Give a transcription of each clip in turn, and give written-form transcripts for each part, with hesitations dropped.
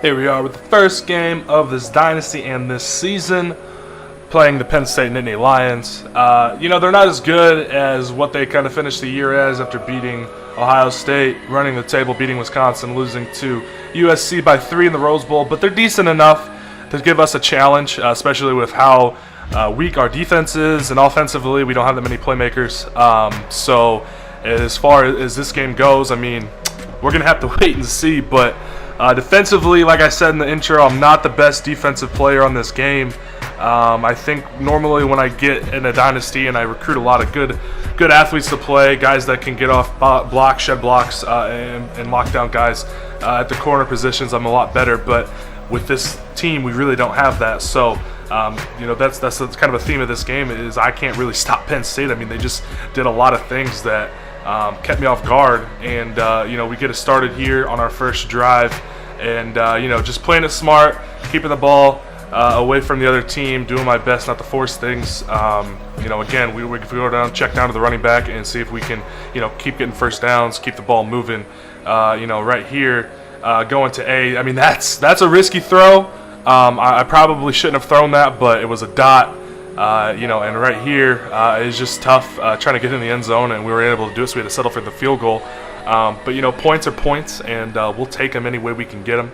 Here we are with the first game of this dynasty and this season, playing the Penn State Nittany Lions. They're not as good as what they kind of finished the year as after beating Ohio State, running the table, beating Wisconsin, losing to USC by 3 in the Rose Bowl, but they're decent enough to give us a challenge, especially with how weak our defense is, and offensively we don't have that many playmakers. So as far as this game goes, I mean, we're going to have to wait and see, but defensively, like I said in the intro, I'm not the best defensive player on this game. I think normally when I get in a dynasty and I recruit a lot of good athletes to play, guys that can get off blocks, shed blocks, and lock down guys at the corner positions, I'm a lot better. But with this team, we really don't have that. So, that's kind of a theme of this game is I can't really stop Penn State. I mean, they just did a lot of things that kept me off guard, and we get it started here on our first drive, and just playing it smart, keeping the ball away from the other team, doing my best not to force things. Again, we go down, check down to the running back, and see if we can keep getting first downs, keep the ball moving. Right here, going to A. I mean, that's a risky throw. I probably shouldn't have thrown that, but it was a dot. And right here is just tough trying to get in the end zone, and we were able to do it, so we had to settle for the field goal. But points are points, and we'll take them any way we can get them.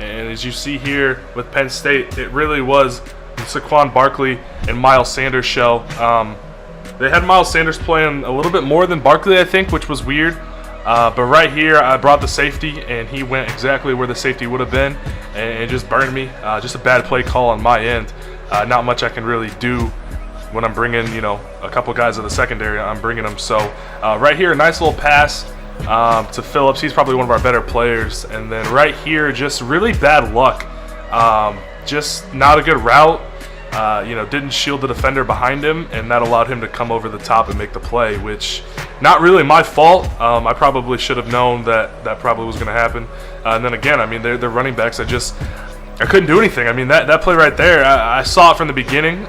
And as you see here with Penn State, it really was the Saquon Barkley and Miles Sanders show. They had Miles Sanders playing a little bit more than Barkley, I think, which was weird. But right here, I brought the safety, and he went exactly where the safety would have been, and it just burned me. Just a bad play call on my end. Not much I can really do when I'm bringing, a couple guys of the secondary. I'm bringing them. So right here, a nice little pass to Phillips. He's probably one of our better players. And then right here, just really bad luck. Just not a good route. Didn't shield the defender behind him, and that allowed him to come over the top and make the play, which not really my fault. I probably should have known that probably was going to happen. And then again, I mean, they're running backs. I couldn't do anything. I mean, that play right there, I saw it from the beginning,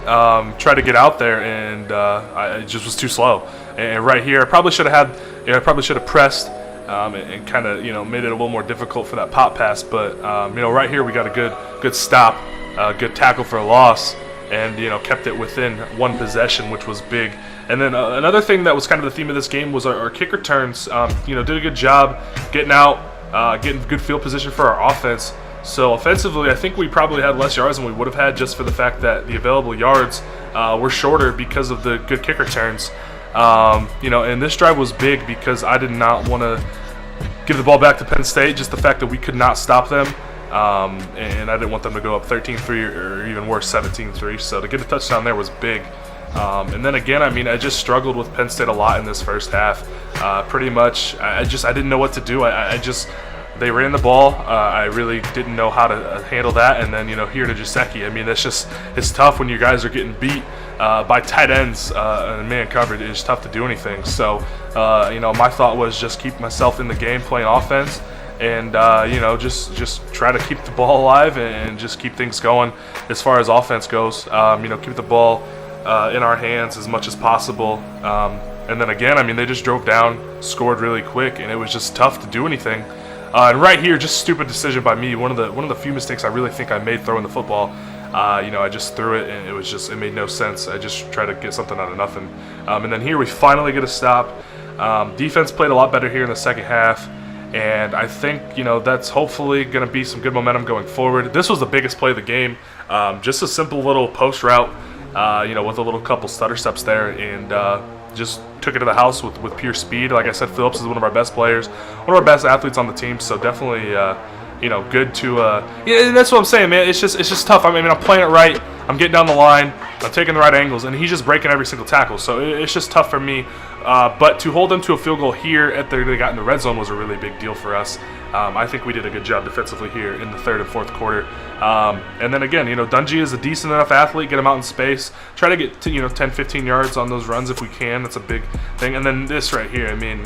tried to get out there, and I just was too slow. And right here, I probably should have pressed and kind of, made it a little more difficult for that pop pass. But, right here we got a good stop, good tackle for a loss, and, kept it within one possession, which was big. And then another thing that was kind of the theme of this game was our kick returns, did a good job getting out, getting good field position for our offense. So offensively, I think we probably had less yards than we would have had just for the fact that the available yards were shorter because of the good kick returns. And this drive was big because I did not want to give the ball back to Penn State, just the fact that we could not stop them. And I didn't want them to go up 13-3 or even worse, 17-3. So to get a touchdown there was big. And then again, I mean, I just struggled with Penn State a lot in this first half. Pretty much, I didn't know what to do. They ran the ball. I really didn't know how to handle that. And then, here to Giuseppe. I mean, it's tough when you guys are getting beat by tight ends and man coverage. It's tough to do anything. So, my thought was just keep myself in the game playing offense and, just try to keep the ball alive and just keep things going as far as offense goes. Keep the ball in our hands as much as possible. And then again, I mean, they just drove down, scored really quick, and it was just tough to do anything. And right here, just stupid decision by me. One of the few mistakes I really think I made throwing the football. I just threw it, and it made no sense. I just tried to get something out of nothing. And then here we finally get a stop. Defense played a lot better here in the second half, and I think that's hopefully going to be some good momentum going forward. This was the biggest play of the game. Just a simple little post route, with a little couple stutter steps there, and just took it to the house with pure speed. Like I said, Phillips is one of our best players, one of our best athletes on the team. So definitely, good to. Yeah, that's what I'm saying, man. It's just tough. I mean, I'm playing it right. I'm getting down the line. I'm taking the right angles, and he's just breaking every single tackle. So it's just tough for me. But to hold them to a field goal here they got in the red zone was a really big deal for us. I think we did a good job defensively here in the third and fourth quarter. And then again, Dungy is a decent enough athlete. Get him out in space. Try to get to 10, 15 yards on those runs if we can. That's a big thing. And then this right here, I mean,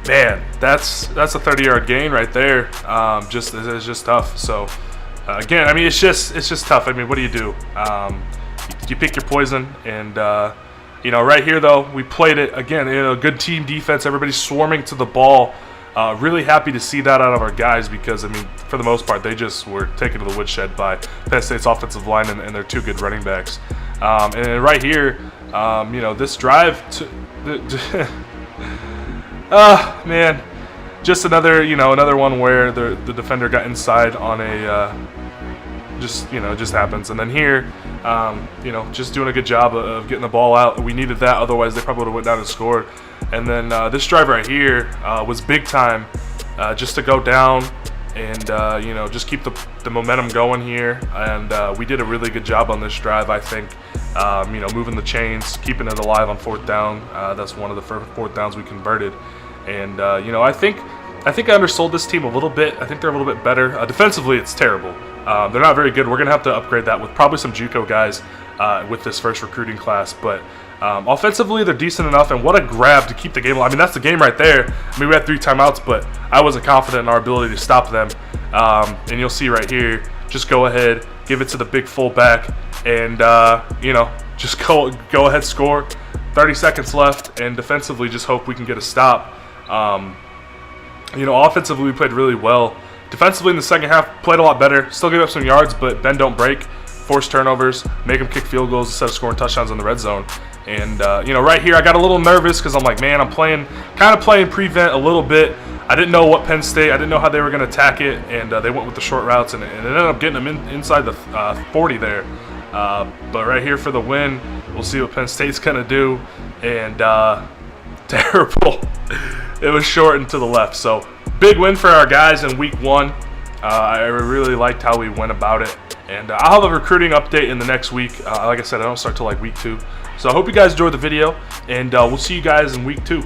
man, that's a 30-yard gain right there. It's just tough. So again, I mean, it's just tough. I mean, what do? You pick your poison, and right here though, we played it again. Good team defense. Everybody's swarming to the ball. Really happy to see that out of our guys because, I mean, for the most part, they just were taken to the woodshed by Penn State's offensive line and their 2 good running backs. And right here, you know, this drive to man, just another, you know, another one where the defender got inside on a just happens. And then here, you know, just doing a good job of getting the ball out. We needed that, otherwise they probably would have went down and scored. And then this drive right here was big time, just to go down and you know, just keep the momentum going here. And we did a really good job on this drive, I think. You know, moving the chains, keeping it alive on 4th down. That's one of the first 4th downs we converted. And you know, I think I undersold this team a little bit. I think they're a little bit better. Defensively, it's terrible. They're not very good. We're gonna have to upgrade that with probably some JUCO guys with this first recruiting class. But offensively, they're decent enough. And what a grab to keep the game alive. I mean, that's the game right there. I mean, we had 3 timeouts, but I wasn't confident in our ability to stop them. And you'll see right here, just go ahead, give it to the big fullback, and you know, just go ahead, score. 30 seconds left, and defensively, just hope we can get a stop. You know, offensively, we played really well. Defensively, in the second half, played a lot better. Still gave up some yards, but bend don't break. Force turnovers, make them kick field goals instead of scoring touchdowns in the red zone. And you know, right here, I got a little nervous because I'm like, man, I'm kind of playing prevent a little bit. I didn't know what Penn State, I didn't know how they were going to attack it, and they went with the short routes, and it ended up getting them inside the 40 there. But right here for the win, we'll see what Penn State's going to do. And terrible. It was short and to the left. So big win for our guys in week 1. I really liked how we went about it. And I'll have a recruiting update in the next week. Like I said, I don't start till like week 2. So I hope you guys enjoyed the video, and we'll see you guys in week 2.